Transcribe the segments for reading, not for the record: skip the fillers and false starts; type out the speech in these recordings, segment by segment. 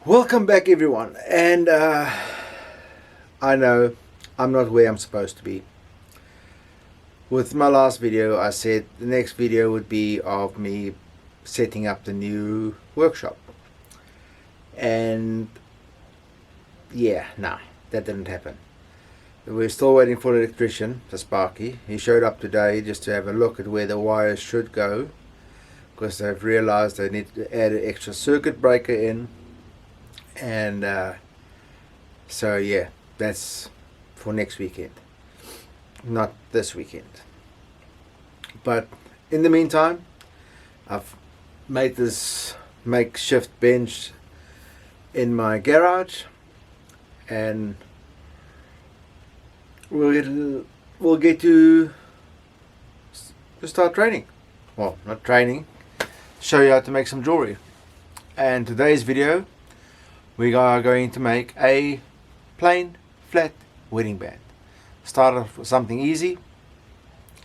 Welcome back, everyone. And I know I'm not where I'm supposed to be. With my last video, I said the next video would be of me setting up the new workshop. And yeah, nah, that didn't happen. We're still waiting for the electrician, the Sparky. He showed up today just to have a look at where the wires should go, because they've realized they need to add an extra circuit breaker in. And so yeah, that's for next weekend, not this weekend. But in the meantime, I've made this makeshift bench in my garage, and we'll get to start training. Well, not training, show you how to make some jewelry. And today's video, we are going to make a plain flat wedding band. Start off with something easy,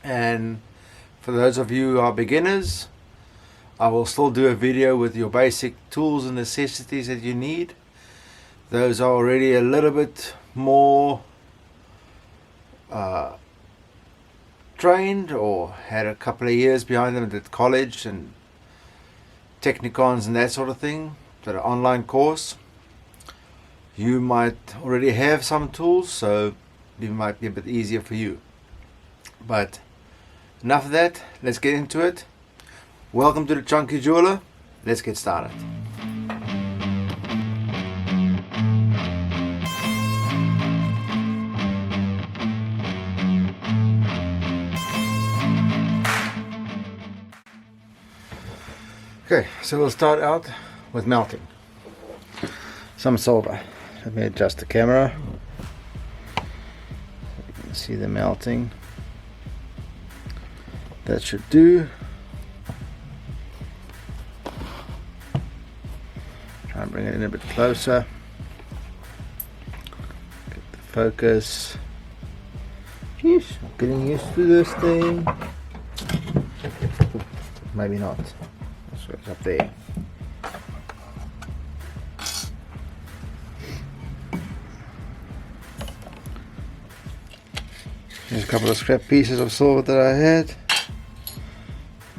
and for those of you who are beginners, I will still do a video with your basic tools and necessities that you need. Those are already a little bit more trained, or had a couple of years behind them at college and technicons and that sort of thing, that an online course. You might already have some tools, so it might be a bit easier for you. But enough of that, let's get into it. Welcome to the Chunky Jeweler. Let's get started. Okay, so we'll start out with melting some silver. Let me adjust the camera. You can see the melting. That should do. Try and bring it in a bit closer. Get the focus. Jeez, I'm getting used to this thing. Maybe not. So it's up there. There's a couple of scrap pieces of silver that I had.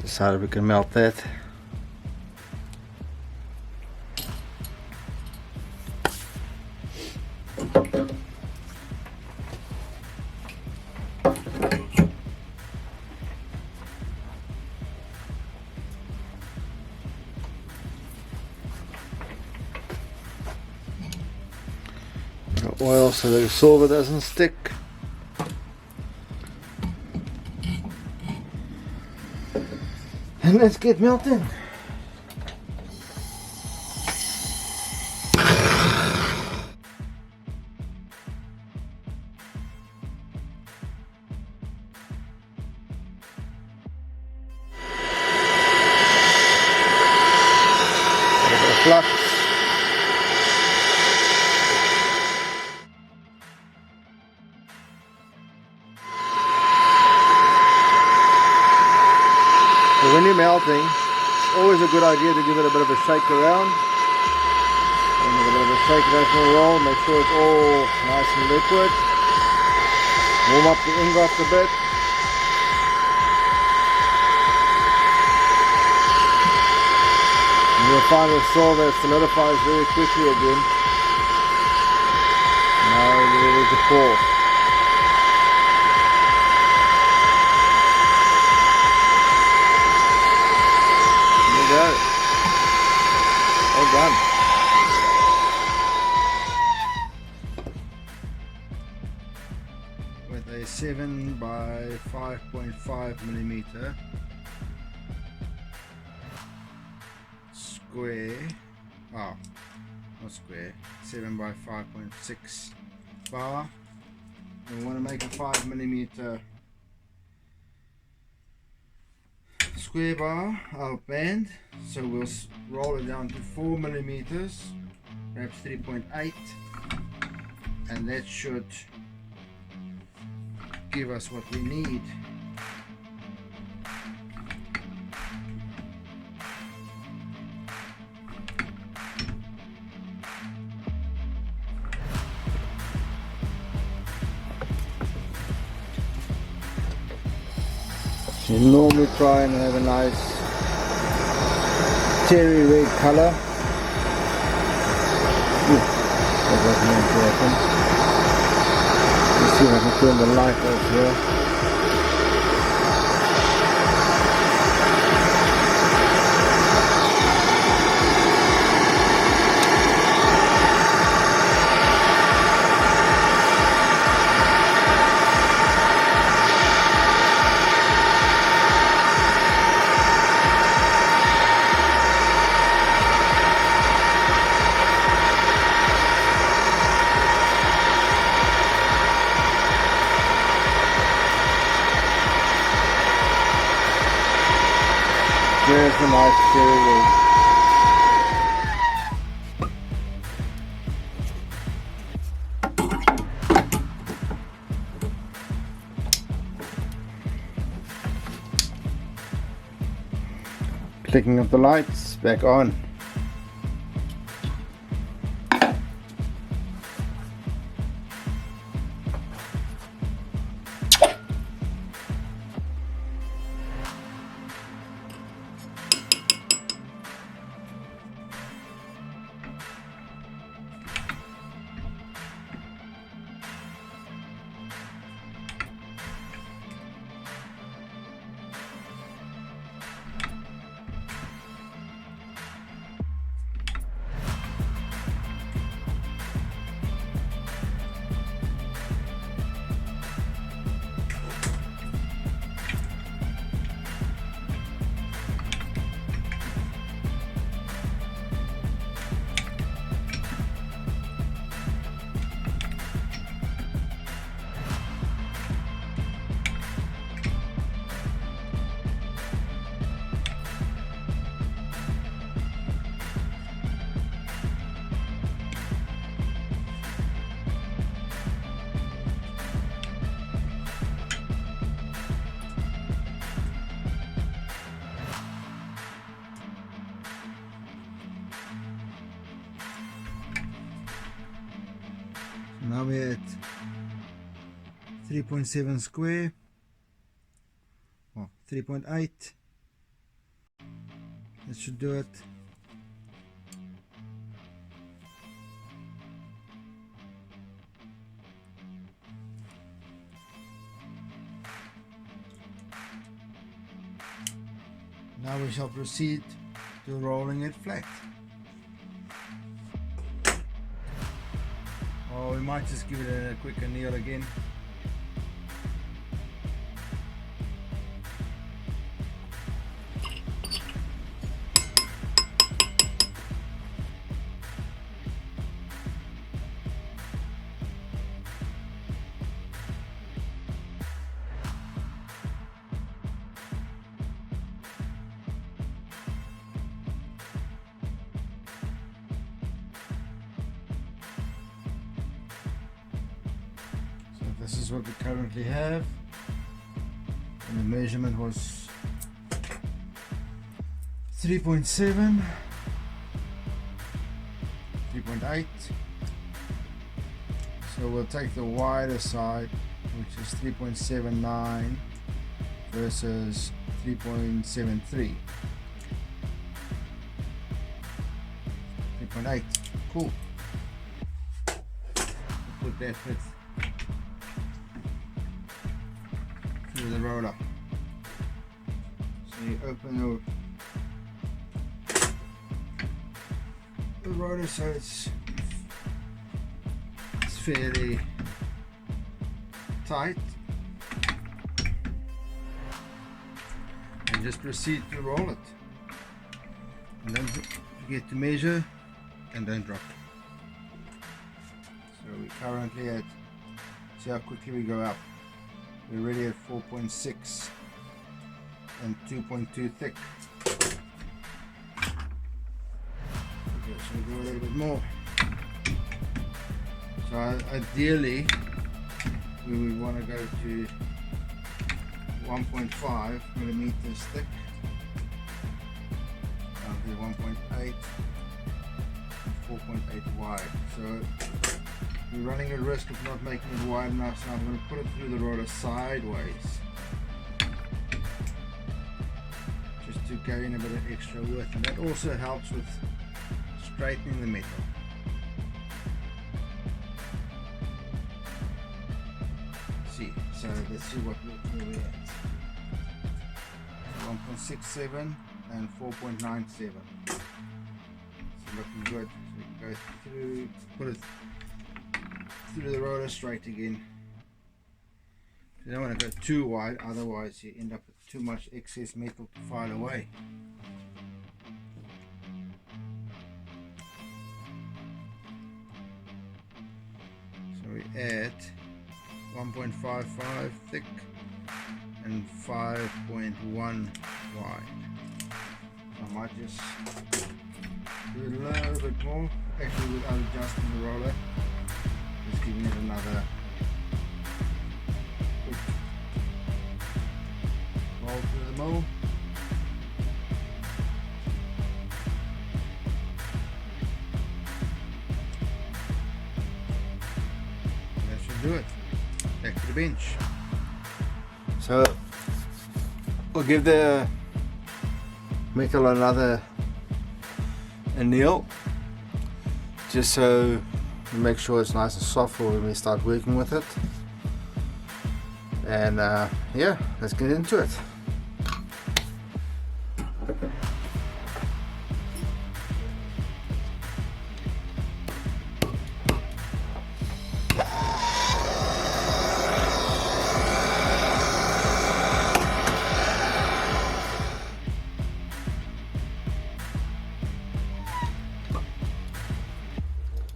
Decided we can melt that. Oil so the silver doesn't stick. And let's get melting. A bit of flux. So when you're melting, it's always a good idea to give it a bit of a shake around. And with a bit of a shake and a roll, make sure it's all nice and liquid. Warm up the ingot a bit. And you'll find with silver it solidifies very quickly again. Now you're ready to pour. All done. With a 7 by 5.5 millimeter square, not square, 7 by 5.6 bar. And we want to make a 5 millimeter square bar, our band, so we'll roll it down to 4 millimeters, perhaps 3.8, and that should give us what we need. You normally try and have a nice cherry red color. That wasn't meant to happen. Let's see if I can turn the light off here. There's a nice cherry red. Clicking of the lights back on. Now we're at 3.7 square, or 3.8. That should do it. Now we shall proceed to rolling it flat. Or we might just give it a quick anneal again. This is what we currently have, and the measurement was 3.7, 3.8. So we'll take the wider side, which is 3.79 versus 3.73. 3.8. Cool. We'll put that with the roller. So you open the roller so it's fairly tight, and just proceed to roll it, and don't forget to measure and don't drop it. So we're currently at, see how quickly we go up. We're already at 4.6 and 2.2 thick. Okay, so we'll do a little bit more. So ideally, we would want to go to 1.5 millimeters thick. Down to 1.8 and 4.8 wide. So we're running a risk of not making it wide enough, so I'm going to put it through the roller sideways. to gain a bit of extra width, and that also helps with straightening the metal. So let's see where we're at. 1.67 and 4.97. So looking good. So we can go through, put it through the roller straight again. You don't want to go too wide, otherwise you end up with too much excess metal to file away. So we add 1.55 thick and 5.1 wide. So I might just do a little bit more, actually without adjusting the roller, just giving it another quick roll through the mold. That should do it. Back to the bench. So we'll give the metal another anneal, just so we make sure it's nice and soft for when we start working with it. And yeah, let's get into it.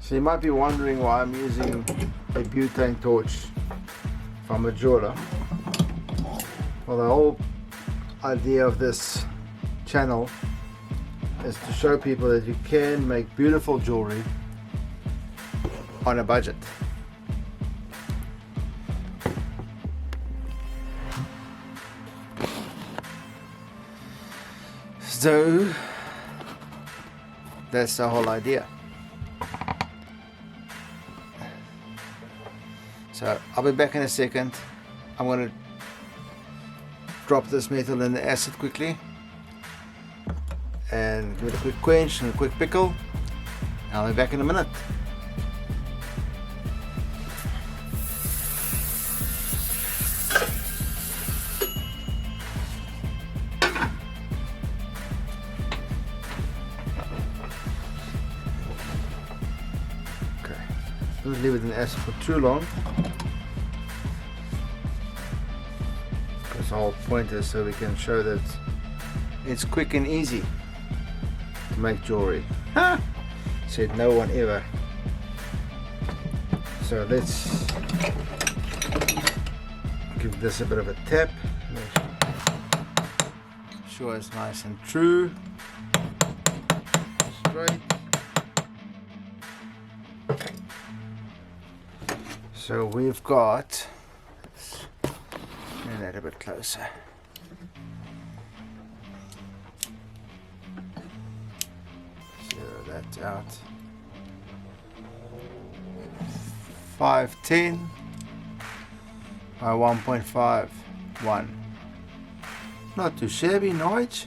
So you might be wondering why I'm using a butane torch from a jeweler. Well, the whole idea of this channel is to show people that you can make beautiful jewelry on a budget. So that's the whole idea. So I'll be back in a second. I'm going to drop this metal in the acid quickly and give it a quick quench and a quick pickle. I'll be back in a minute. Okay, don't leave it in the acid for too long. The whole point is so we can show that it's quick and easy to make jewelry. Said no one ever. So let's give this a bit of a tap. Make sure it's nice and true, straight. So we've got, bring that a bit closer. Zero that out. 510 by 1.51. Not too shabby, Nige.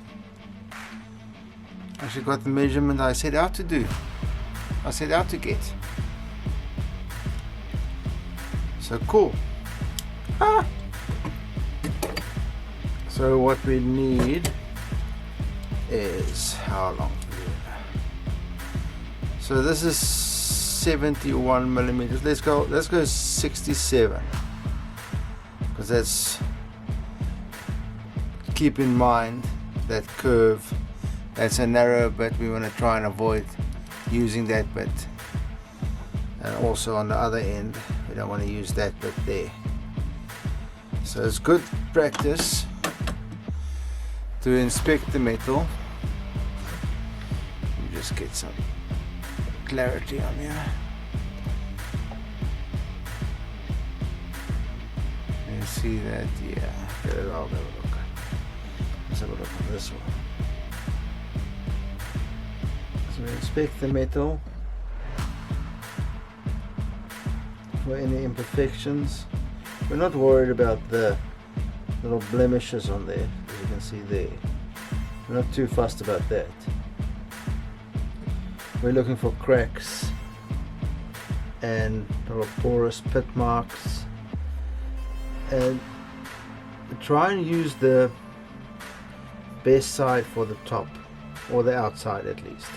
Actually got the measurement I set out to do. I set out to get. So cool. So what we need is how long? So this is 71 millimeters. Let's go 67, because that's, keep in mind that curve, that's a narrow bit. We want to try and avoid using that bit, and also on the other end we don't want to use that bit there. So it's good practice to inspect the metal. You just get some clarity on here. You see that? Yeah. I'll have a look. Let's have a look at this one. So we inspect the metal for any imperfections. We're not worried about the little blemishes on there, as you can see there. We're not too fussed about that. We're looking for cracks and little porous pit marks, and try and use the best side for the top, or the outside at least.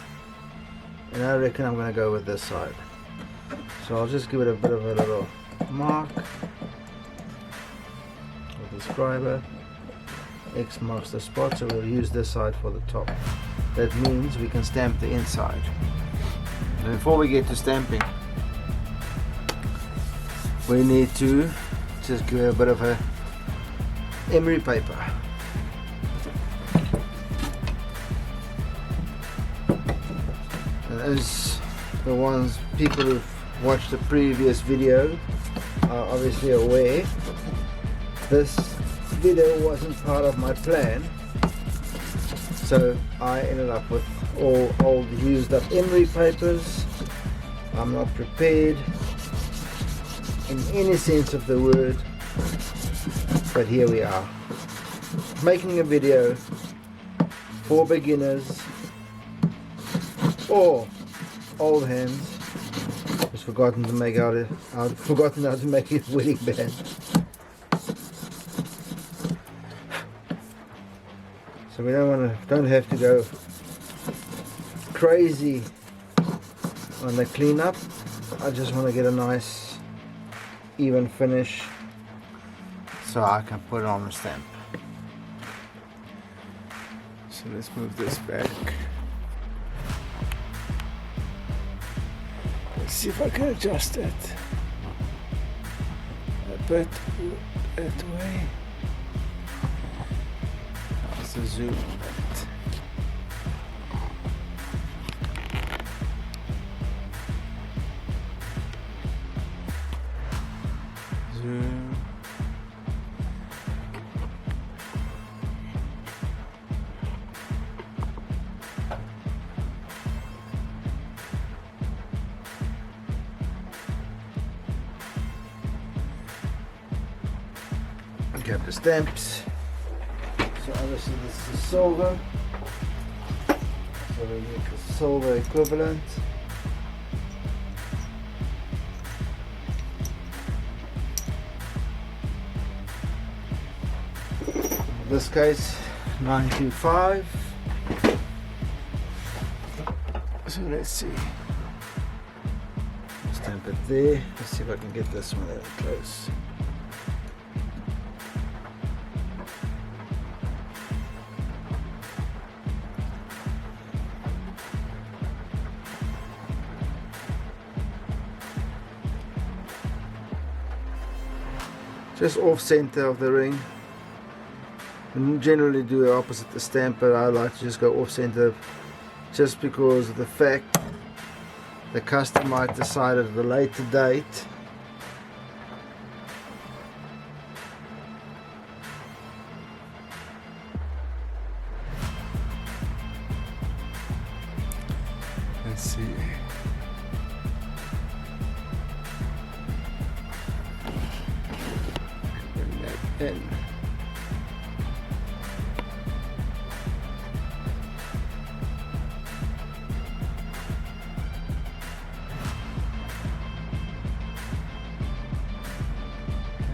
And I reckon I'm going to go with this side. So I'll just give it a bit of a little mark with the scriber. X marks the spot, so we'll use this side for the top. That means we can stamp the inside. And before we get to stamping, we need to just give it a bit of a emery paper. And as the ones people who've watched the previous video are obviously aware, this video wasn't part of my plan, so I ended up with all old used up emery papers. I'm not prepared in any sense of the word, but here we are, making a video for beginners or old hands who's forgotten to make how to make a wedding band. So we don't have to go crazy on the cleanup. I just want to get a nice even finish so I can put it on the stamp. So let's move this back. Let's see if I can adjust it a bit that way. How's the zoom on it? Zoom. Grab the stamps. So obviously this is silver. So we need the silver equivalent. In this case, 925. So let's see. Stamp it there. Let's see if I can get this one out close. Just off center of the ring. We generally do the opposite the stamp, but I like to just go off center just because of the fact the customer might decide at a later date let's see. In.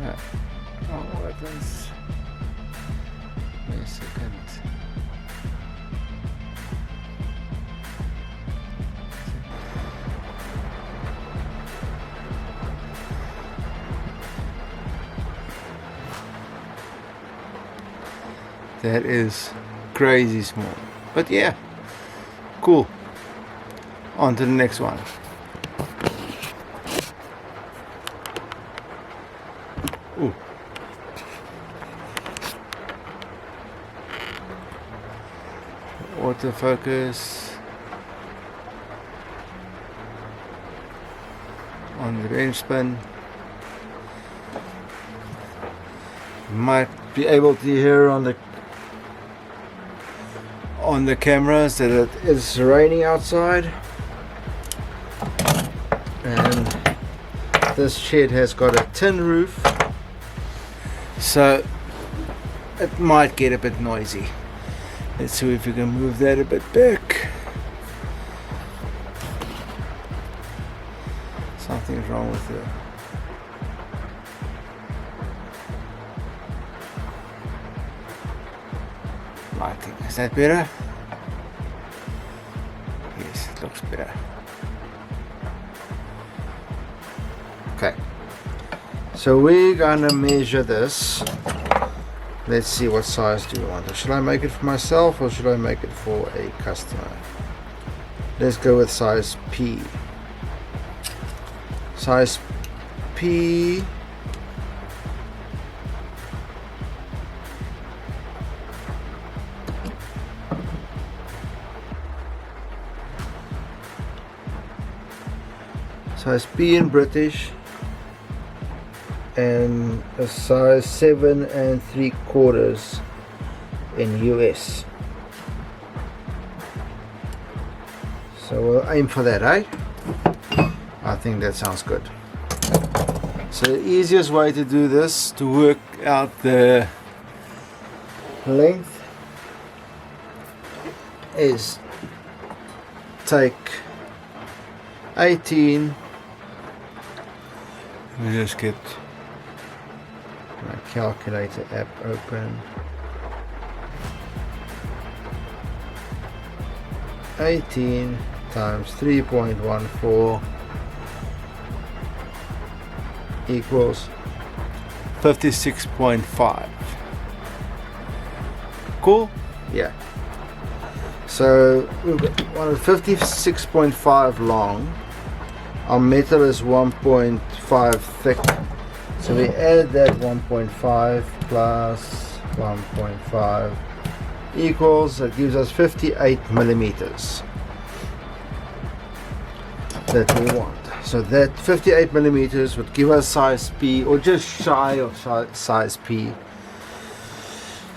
Yeah. Oh, what happens? Wait a second. That is crazy small, but yeah, cool. On to the next one. Ooh. Autofocus on the range spin. You might be able to hear on the cameras that it is raining outside, and this shed has got a tin roof, so it might get a bit noisy, Let's see if we can move that a bit back. Something's wrong with the lighting. Is that better? Yes, it looks better. Okay, so we're gonna measure this. Let's see, what size do we want? Should I make it for myself or should I make it for a customer? Let's go with size P. Size P. Size P in British, and a size 7 3/4 in US. So we'll aim for that, eh? I think that sounds good. So the easiest way to do this, to work out the length, is take 18. Let me just get my calculator app open. 18 times 3.14 equals 56.5. Cool? Yeah. So we've got one of 56.5 long. Our metal is 1.5 thick. So we add that 1.5 plus 1.5 equals, that gives us 58 millimeters that we want. So that 58 millimeters would give us size P, or just shy of size P,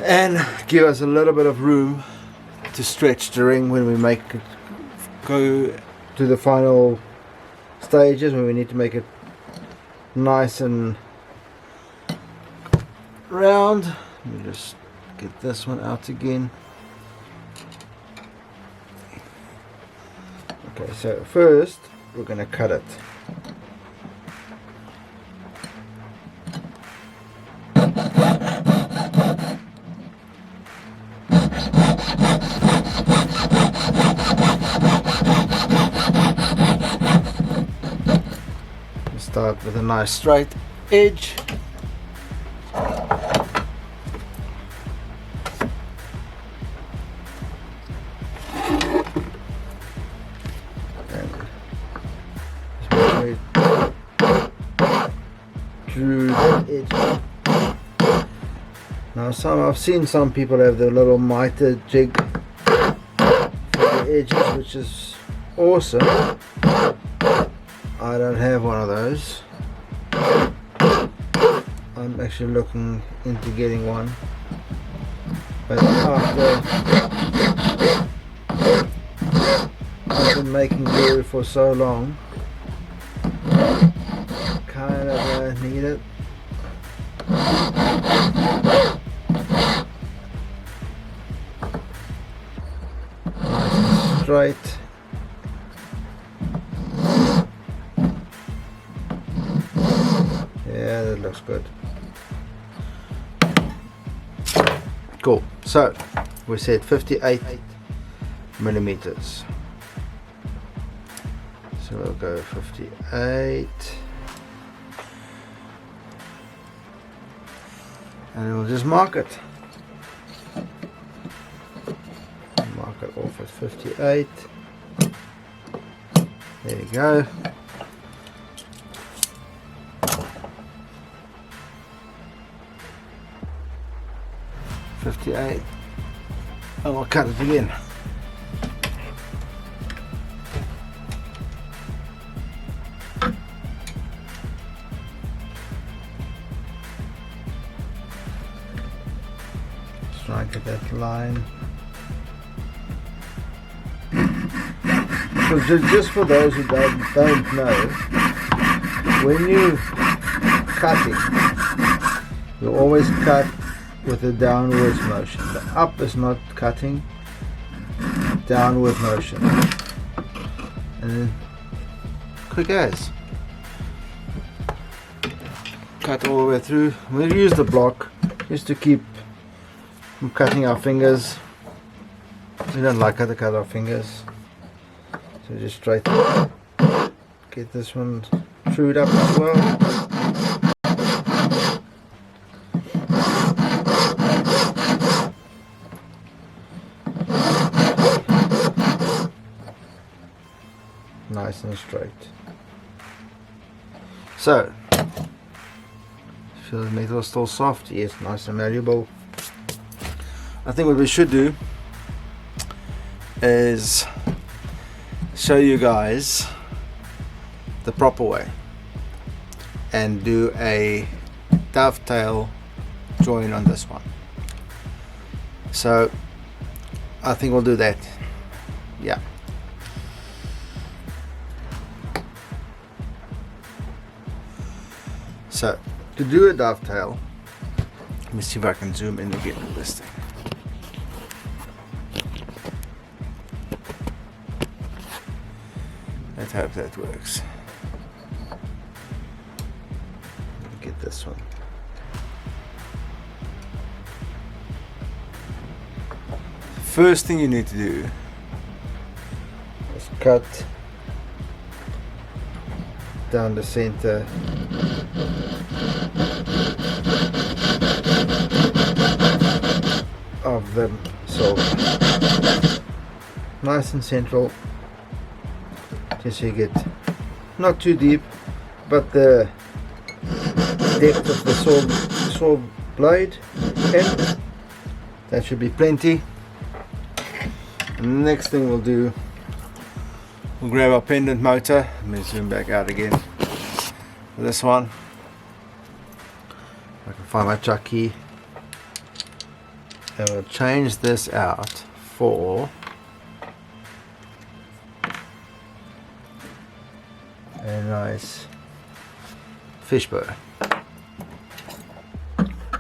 and give us a little bit of room to stretch the ring when we make it go to the final stages, when we need to make it nice and round. Let me just get this one out again. Okay, so first we're going to cut it. Start with a nice straight edge. Through the edge. Now I've seen some people have the little mitre jig for the edges, which is awesome. I don't have one of those. I'm actually looking into getting one, but after I've been making jewelry for so long, kind of need it. Nice and straight. Yeah, that looks good. Cool. So we said 58 millimeters. So we'll go 58. And we'll just mark it. Mark it off at 58. There you go. And we'll cut it again. Just try and get that line. So just for those who don't know, when you cutting, you always cut with a downwards motion. The up is not cutting, downward motion, and then quick as. Cut all the way through. We'll use the block just to keep from cutting our fingers. We don't like to cut our fingers, so just straight get this one trued up as well. Nice and straight. So, feel the metal is still soft? Yes, nice and malleable. I think what we should do is show you guys the proper way and do a dovetail join on this one. So I think we'll do that. Yeah. So to do a dovetail, let me see if I can zoom in again with this thing. Let's hope that works. Get this one. First thing you need to do is cut down the center of the silver, nice and central, just so you get not too deep, but the depth of the saw blade end. That should be plenty. And the next thing we'll do, we'll grab our pendant motor. Let me zoom back out again for this one. I can find my chuck key. And we'll change this out for a nice fish burr.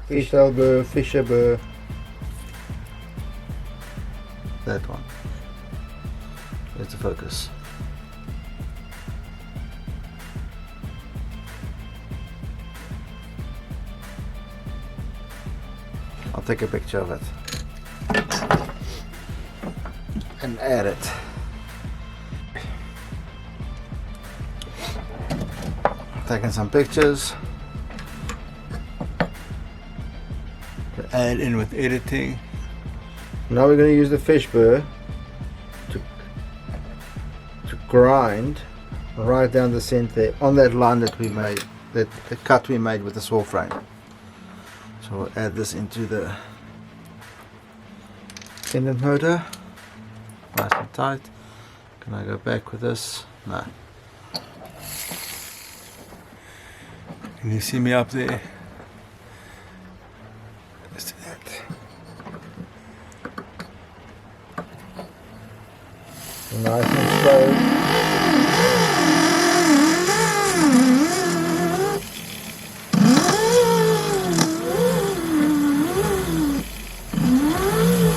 Fishtail burr, fisher burr. That one. That's the focus. I'll take a picture of it and add it. Taking some pictures to add in with editing. Now we're going to use the fish burr to grind right down the center on that line that we made, that the cut we made with the saw frame. So we'll add this into the pendant motor, nice and tight. Can I go back with this? No. Can you see me up there? Let's do that. Nice and slow.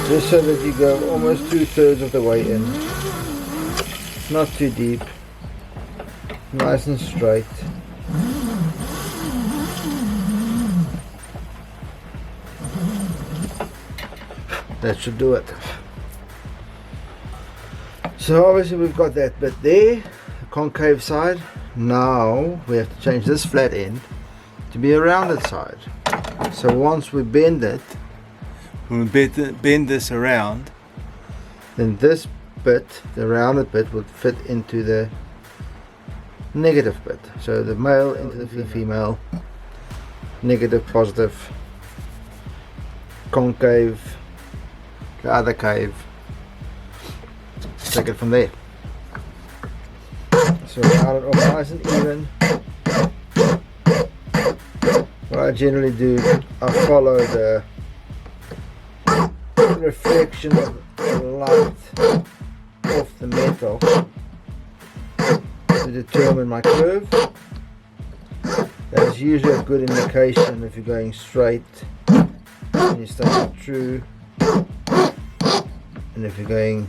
Just so that you go almost 2/3 of the way in. Not too deep. Nice and straight. That should do it. So obviously we've got that bit there, the concave side. Now we have to change this flat end to be a rounded side. So once we bend it, when we bend this around, then this bit, the rounded bit, would fit into the negative bit. So the male into the female, negative, positive, concave, the other cave. Take it from there. So round it off nice and even. What I generally do, I follow the reflection of the light off the metal to determine my curve. That is usually a good indication if you're going straight and you stay true, and if you're going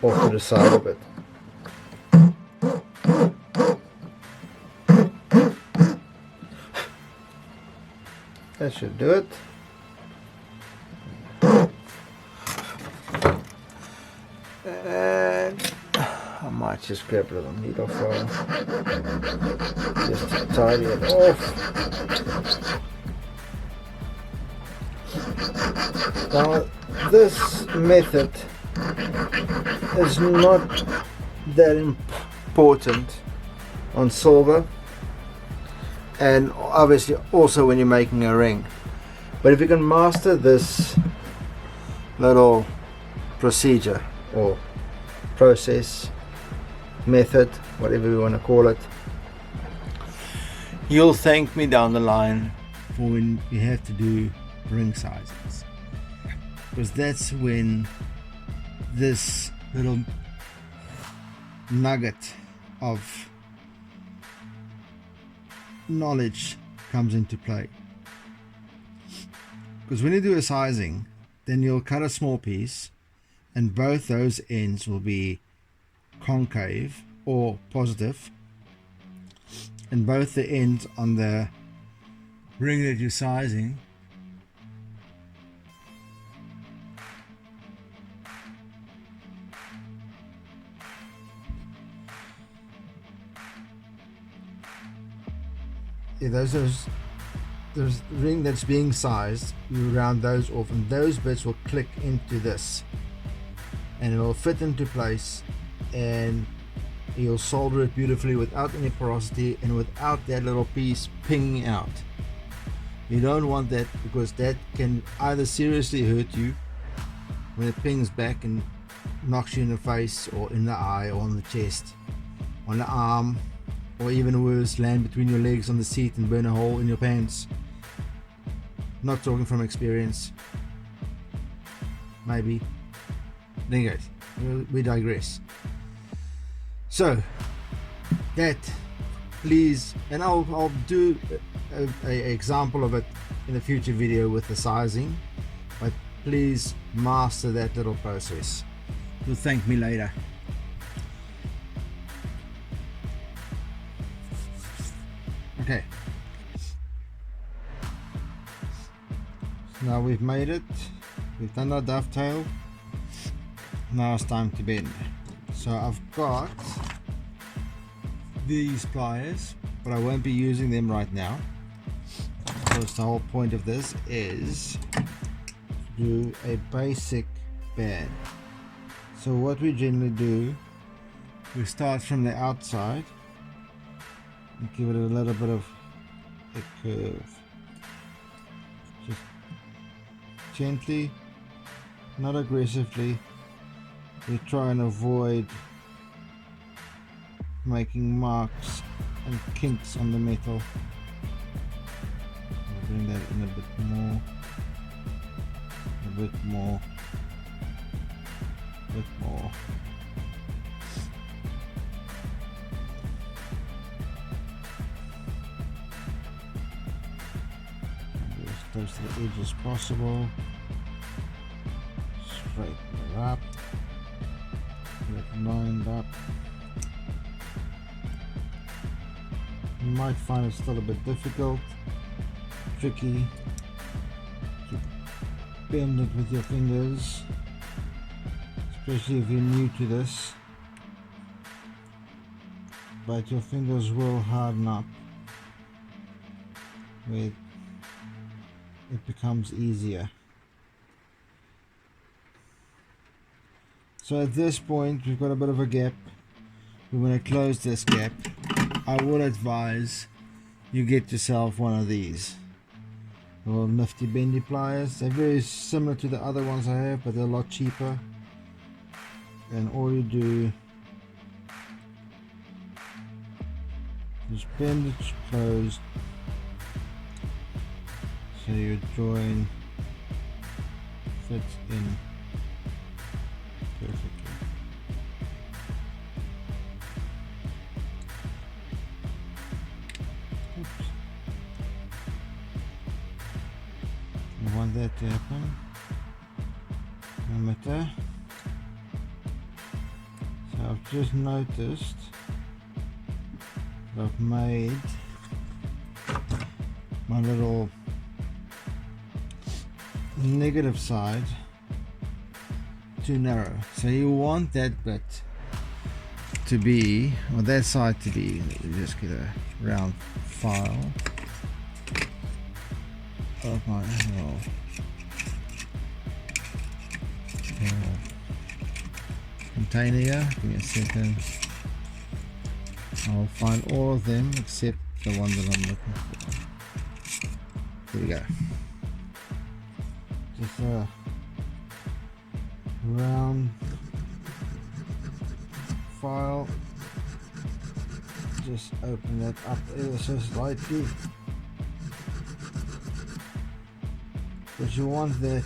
off to the side of it. That should do it. And I might just grab a little needle file just to tidy it off. Now this method is not that important on silver, and obviously also when you're making a ring, but if you can master this little procedure or process, method, whatever you want to call it, you'll thank me down the line for when you have to do ring sizes, because that's when this little nugget of knowledge comes into play. Because when you do a sizing, then you'll cut a small piece and both those ends will be concave or positive, and both the ends on the ring that you're sizing there's the ring that's being sized, you round those off and those bits will click into this and it will fit into place, and you'll solder it beautifully without any porosity and without that little piece pinging out. You don't want that, because that can either seriously hurt you when it pings back and knocks you in the face or in the eye or on the chest, on the arm, or even worse, land between your legs on the seat and burn a hole in your pants. Not talking from experience. Maybe. Anyways, we digress. So, that, please, and I'll do a example of it in a future video with the sizing, but please master that little process. You'll thank me later. Okay, so now we've made it, we've done our dovetail, now it's time to bend. So I've got these pliers, but I won't be using them right now, because the whole point of this is to do a basic band. So what we generally do, we start from the outside and give it a little bit of a curve, just gently, not aggressively. We try and avoid making marks and kinks on the metal. I'll bring that in a bit more, a bit more, a bit more. As close to the edge as possible. Straighten it up. Get it lined up. You might find it still a bit difficult, tricky to bend it with your fingers, especially if you're new to this, but your fingers will harden up where it becomes easier. So at this point we've got a bit of a gap. We want to close this gap. I would advise you get yourself one of these little nifty bendy pliers. They're very similar to the other ones I have, but they're a lot cheaper. And all you do is bend it closed so your join fits in perfectly. Oops. want that to happen. No matter. So I've just noticed that I've made my little negative side too narrow. So you want that bit to be, or that side to be, let me just get a round file of my little container here. Give me a second. I'll find all of them except the one that I'm looking for. There we go. Just a round file. Just open that up ever so slightly. But you want this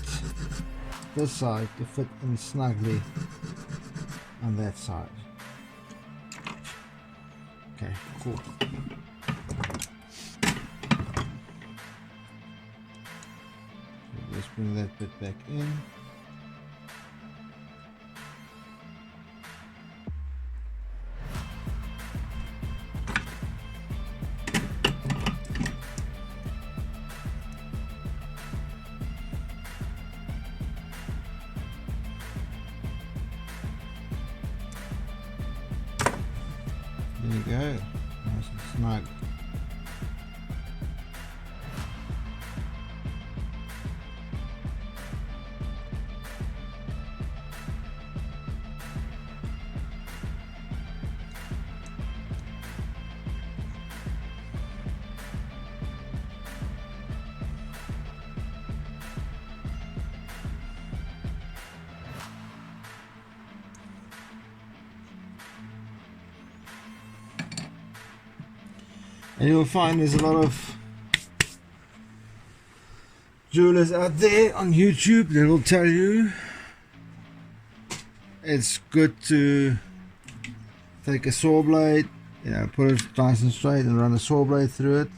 side to fit in snugly on that side. Okay, cool. Let's bring that bit back in. There you go, nice and snug. And you'll find there's a lot of jewelers out there on YouTube that will tell you it's good to take a saw blade, you know, put it nice and straight and run a saw blade through it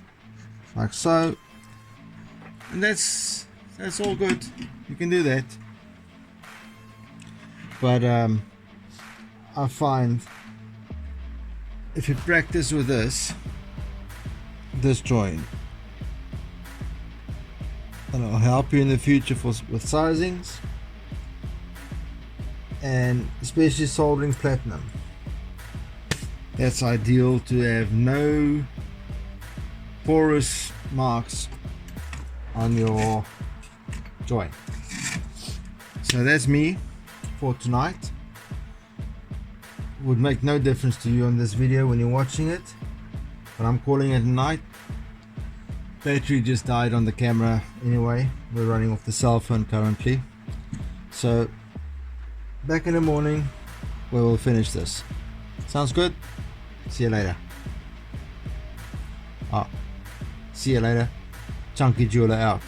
like so, and that's all good. You can do that, but I find if you practice with this joint, and it'll help you in the future with sizings, and especially soldering platinum. That's ideal to have no porous marks on your joint. So that's me for tonight. Would make no difference to you on this video when you're watching it, but I'm calling it a night. Battery just died on the camera anyway. We're running off the cell phone currently, so back in the morning we will finish this. Sounds good? See you later. See you later. Chunky Jeweler out.